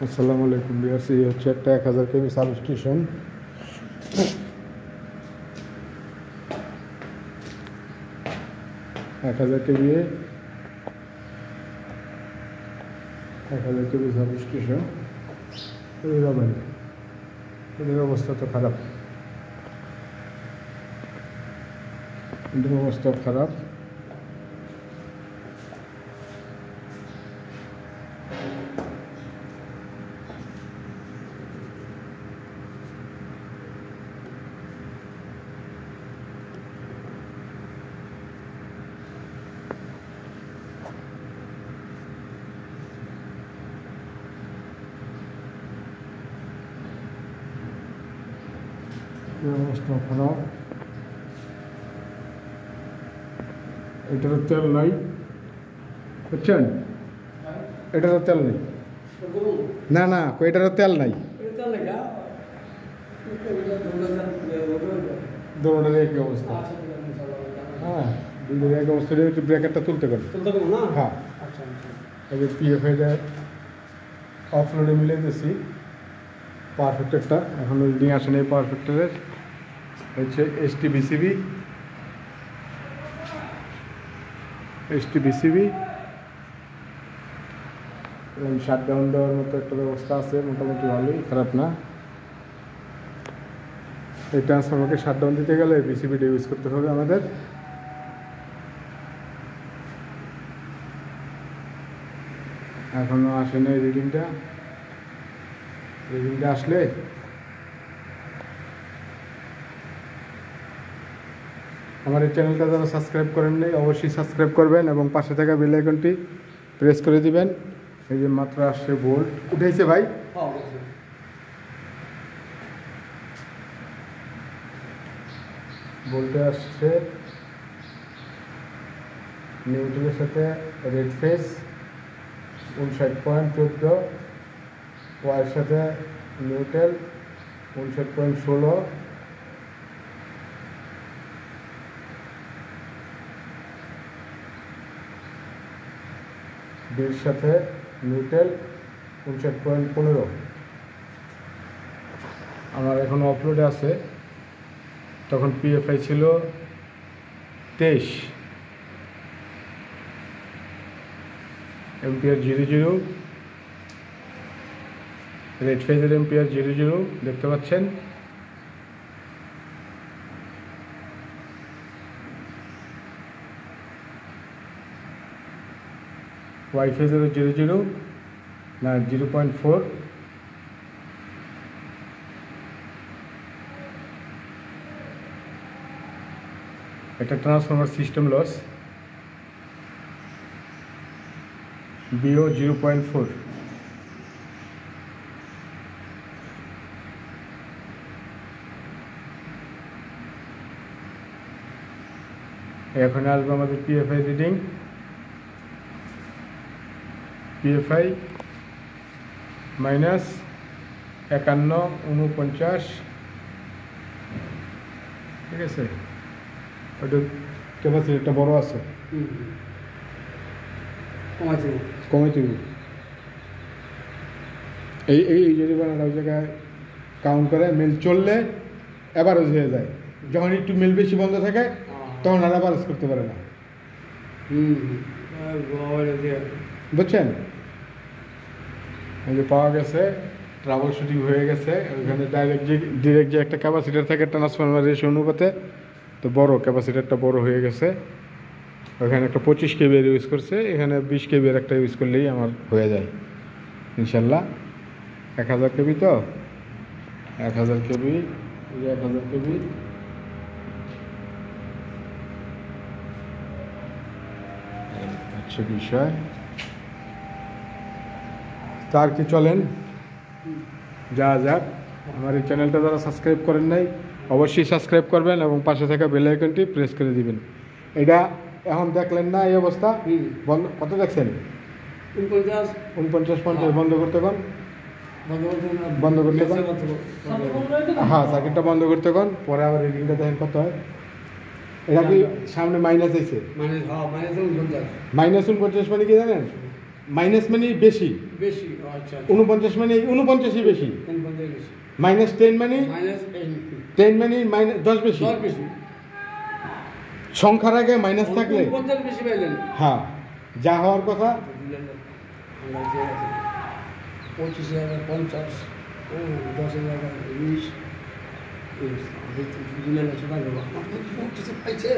আসসালামু আলাইকুম ভিউয়ার্স, এই হচ্ছে একটা 1000 কেভি সাবস্টেশন। 1000 KV substation. এদের অবস্থা তো খারাপ, এটারও তেল নাই, বুঝছেন? এটারও তেল নেই, না না, এটারও তেল নাই। দৌড়ার একই অবস্থা। হ্যাঁ, দুটোর একই অবস্থা। একটু ব্রেকারটা তুলতে পারি। হ্যাঁ, এই পিএফ অফলোডে মিলে দিয়েছি পারফেক্টরটা। এখন রিডিং আসেনি এই পারফেক্টরের। হচ্ছে এসটিবিসিবি শাটডাউন দেওয়ার মতো একটা ব্যবস্থা আছে, মোটামুটি ভালোই, খারাপ না। এই ট্রান্সফর্মারকে শাটডাউন দিতে গেলে বিসিবিটা ইউজ করতে হবে আমাদের। এখনও আসেনি রিডিংটা আসলে আমার এই চ্যানেলটা যারা সাবস্ক্রাইব করেন নাই অবশ্যই সাবস্ক্রাইব করবেন এবং পাশে থাকা বেল আইকনটি প্রেস করে দিবেন। এই যে মাত্র আসছে ভোল্ট উঠেছে ভাই, ভোল্টে আসছে নিউট্রালের সাথে রেড ফেস 59.14, ওয়াইয়ের সাথে নিউট্রাল 59.16, বির সাথে নিউট্রাল 59.15। আমার এখন অপলোডে আছে, তখন পিএফআই ছিল 23 এম্পিয়ার 00, রেড ফেজের এম্পিয়ার 00 দেখতে পাচ্ছেন। ওয়াই ফেজেরও 00 না 0.4। একটা ট্রান্সফর্মার সিস্টেম লস, বিও 0.4। এখন আসবে আমাদের পিএফআই রিডিং। পিএফআই -51.49, ঠিক আছে। ওটা ক্যাপাসিটিটা বড় আছে, কমাইতে এই যদি বানাটা ওই জায়গায় কাউন্ট করে মেল চললে অ্যাভারেজ হয়ে যায়। যখন একটু মেল বেশি বন্ধ থাকে তখন আর অ্যাভারেজ করতে পারে না, বুঝছেন? এই যে পাওয়া গেছে, ট্রাবল শুটিং হয়ে গেছে। ওইখানে ডিরেক্ট যে একটা ক্যাপাসিটার থাকে ট্রান্সফরমার রেশিও অনুপাতে, তো বড় ক্যাপাসিটারটা বড় হয়ে গেছে। ওখানে একটা 25 কেবি ইউজ করছে, এখানে 20 কেবি একটা ইউজ করলেই আমার হয়ে যায় ইনশাল্লাহ। 1000 কেবি তো 1000 কেবি, 1000 কেবি হচ্ছে বিষয়। তার কি চলেন যাক। আমার এই চ্যানেলটা যারা সাবস্ক্রাইব করেন নাই অবশ্যই সাবস্ক্রাইব করবেন এবং পাশে থাকা বেল আইকনটি প্রেস করে দিবেন। এটা এখন দেখলেন না এই অবস্থা, বন্ধ কত দেখছেন? 49-50 বন্ধ করতে কোন, হ্যাঁ সার্কিটটা বন্ধ করতে কোন। পরে আবার রিডিংটা দেখেন কত হয়। এটা কি সামনে মাইনাস আছে, -49 মানে কি জানেন? মাইনাস মানে বেশি, বেশি, আচ্ছা 49 মানে 49ই বেশি, 49 বেশি, -10 মানে মাইনাস 10 মানে -10 বেশি। 10 বেশি, সংখ্যার আগে মাইনাস থাকলে 49 বেশি পাইলেন। হ্যাঁ, যা হওয়ার কথা। আমরা যে 25,050, ও 10,020, দিলেন না ছোটা গেল। কিছু পাইছে,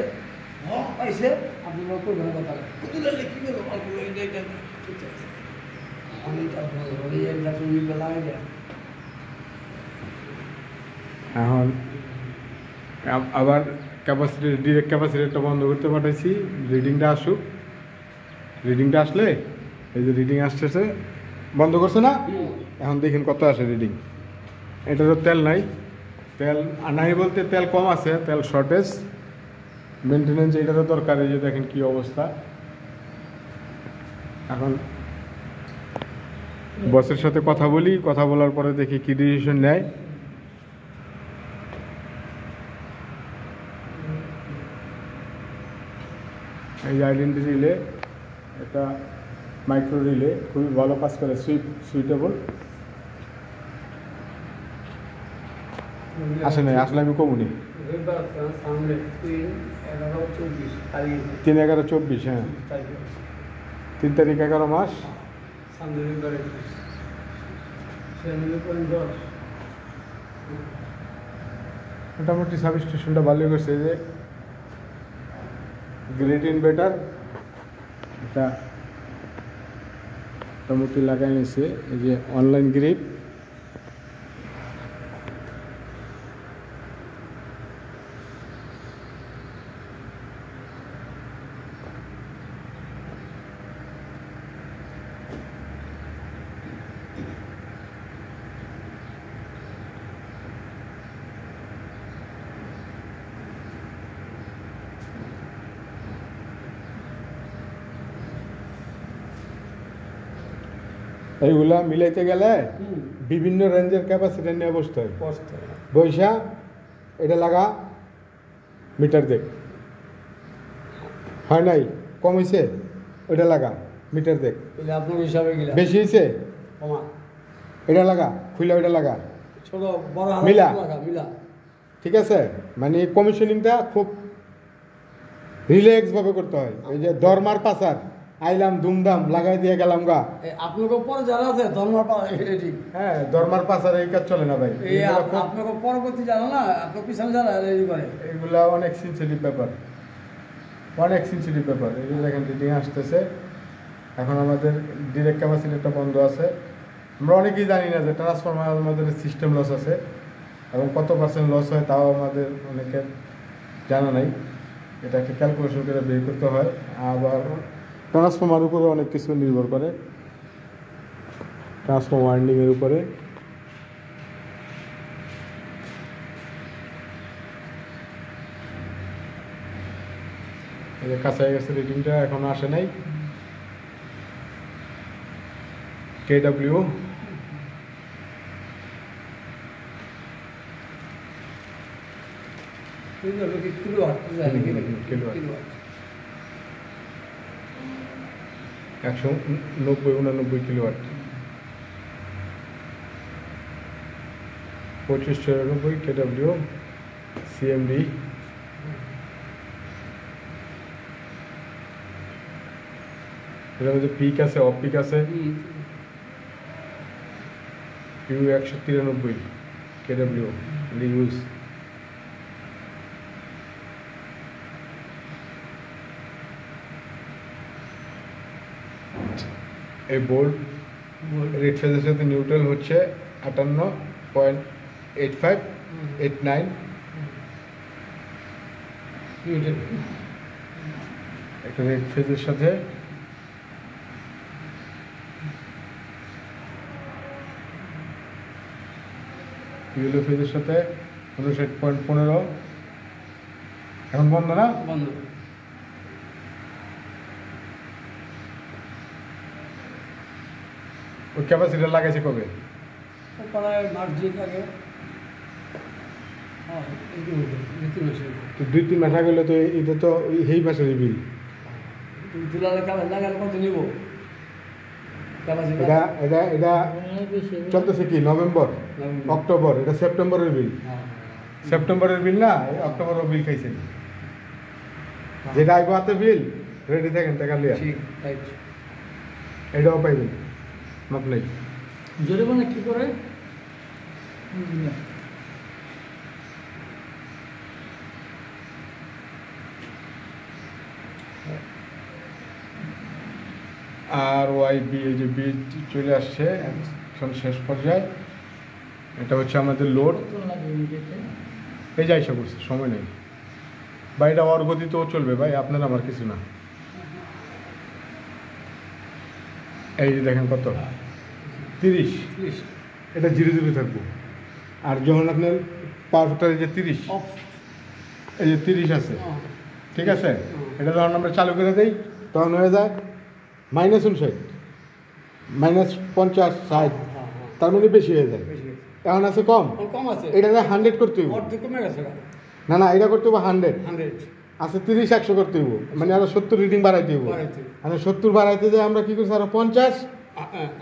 পাইছে, আপনি করবেন কথা দিলে কি করবো, অল্প ঠিক আছে, অনেকটা লাগাই দেয়। এখন আবার ক্যাপাসিটি, ডিরেক্ট ক্যাপাসিটারটা বন্ধ করতে পাঠাইছি, রিডিংটা আসুক। রিডিংটা আসলে, এই যে রিডিং আসতেছে, বন্ধ করছে না, এখন দেখেন কত আসে রিডিং। এটা তো তেল নাই, তেল নাই বলতে তেল কম আছে, তেল শর্টেজ, মেনটেনেন্স এটারও দরকার। এই যে দেখেন কি অবস্থা। এখন বসের সাথে কথা বলি, কথা বলার পরে দেখি কি ডিসিশন নেয়। এই আইডেন্টি রিলে, এটা মাইক্রো রিলে, খুবই ভালো কাজ করে, সুইটেবল। আসে নাই, আসলে আমি কমুনি 3/11/24, হ্যাঁ 3 তারিখ 11 মাস। মোটামুটি সাব স্টেশনটা ভালোই করছে। যে গ্রেট ইনভার্টার এটা মোটামুটি লাগাই নিছে। এই যে অনলাইন গ্রিপ, এইগুলা মিলাইতে গেলে বিভিন্ন রেঞ্জের ক্যাপাসিটি নিয়ে বসতে হয়। বৈশা এটা লাগা, মিটার দেখ, হয় নাই, কম হয়েছে, ওইটা লাগা, মিটার দেখ, আপনার হিসাবে বেশি হয়েছে, এটা লাগা, খুলে ওইটা লাগা, ছোট বড় মিলা, মিলা, ঠিক আছে। মানে কমিশনিংটা খুব রিল্যাক্স ভাবে করতে হয়। এই যে ধর্মার পাচার আইলাম দুমদাম লাগাই দিয়ে গেলাম গা, আপনাকে পরে যারা আছে হ্যাঁ ধর্মার পাচার এই কাজ চলে না ভাই। আপনাকে পরবর্তী জানা না, আপনার পিছনে যারা রেডি করে, এগুলা অনেক সেনসিটিভ ব্যাপার, অনেক সেনসিটিভ ব্যাপার। এই যে দেখেন রিডিং আসতেছে। এখন আমাদের ডিরেক্ট ক্যাপাসিটারটা বন্ধ আছে। আমরা অনেকেই জানি না যে ট্রান্সফরমার আমাদের সিস্টেম লস আছে, এবং কত % লস হয় তাও আমাদের অনেকের জানা নাই। এটাকে ক্যালকুলেশন করে বের করতে হয়। আবার ট্রান্সফরমার উপরে অনেক কিছু নির্ভর করে, ট্রান্সফর্মার ওয়াইন্ডিংয়ের উপরে। এই যে কাছাই গেছে রিডিংটা, এখনো আসে নাই। KW kilowatt 190-89 kilowatt, 2594 KW CMD। এটার মধ্যে পিক আছে, অফ পিক আছে। You 193 KW use. এই বোল্ট রেড ফেজের সাথে নিউট্রাল হচ্ছে 58.8589। একটা রেড ফেজের সাথে ইয়েলো ফেজের সাথে 59.15। এখন বন্ধ না, বন্ধ। ওই ক্যাপাসিটার লাগাইছে কবে? তো 2-3 মাস আগে তো এটা, তো এই মাসের বিল কত নিব? 2-3 মাস আগে তো এটা, তো এই তো, এই মাসের বিল। দুলালে কামে লাগালে কত নিব? 2-3 মাস আগে হলে তো এটা, তো এই মাসের বিল। 2-3 মাস আগে হলে তো এটা, তো এই মাসের বিল। ক্যাপাসিটি এটা এটা এটা চলতেছে কি নভেম্বর নভেম্বর। অক্টোবর, এটা সেপ্টেম্বরের বিল। হ্যাঁ সেপ্টেম্বরের বিল না, এই অক্টোবরের বিল খাইছেন। যেটা আইব হাতে বিল রেডি থাকেন টাকা লিয়া, ঠিক রাইট। এটাও পাইবেন মাপ নেই। জরিমানা কি করে বুঝি না। আর ওয়াই বি, এই যে বি চলে আসছে এখন শেষ পর্যায়ে। এটা হচ্ছে আমাদের লোড, কত লাগে ইন্ডিয়াতে? এই যে আইসা করছে, সময় নেই ভাই, এটা ওর গতিতেও চলবে ভাই, আপনার আমার কিছু না। এই যে দেখেন কত 30, প্লিজ এটা জিরো জিরো থাকবো। আর যখন আপনার পাওয়ারটা এই যে 30, অফ। এই যে 30 আছে, ঠিক আছে, এটা যখন আমরা চালু করে দিই তখন হয়ে যায় -59, -50, 60, তার মানে বেশি হয়ে যায়। বেশি এখন আছে কম, কম আছে। এটা 100 করতে হইব। অর্ধেক কমে গেছে না না, এটা করতে হইব 100, 100 আছে 30, 100 করতে হইব, মানে আরো 70 রিডিং বাড়াইতে হইব। বাড়াইতে। মানে 70 বাড়াইতে যে আমরা কি করছি, আরো 50,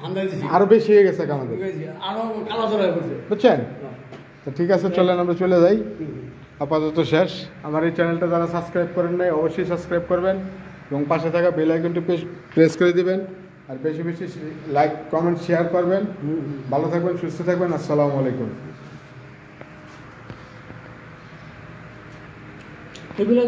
আন্দাজ দিছি আরো বেশি হয়ে গেছে আমাদের, আরো কালা জড়াই করছে। বুঝছেন? তো ঠিক আছে, চলেন আমরা চলে যাই, আপাতত শেষ। আমার এই চ্যানেলটা যারা সাবস্ক্রাইব করেন নাই অবশ্যই সাবস্ক্রাইব করবেন এবং পাশে থাকা বেল আইকনটি প্রেস করে দিবেন, আর বেশি বেশি লাইক কমেন্ট শেয়ার করবেন। ভালো থাকবেন, সুস্থ থাকবেন, আসসালামু আলাইকুম। এগুলো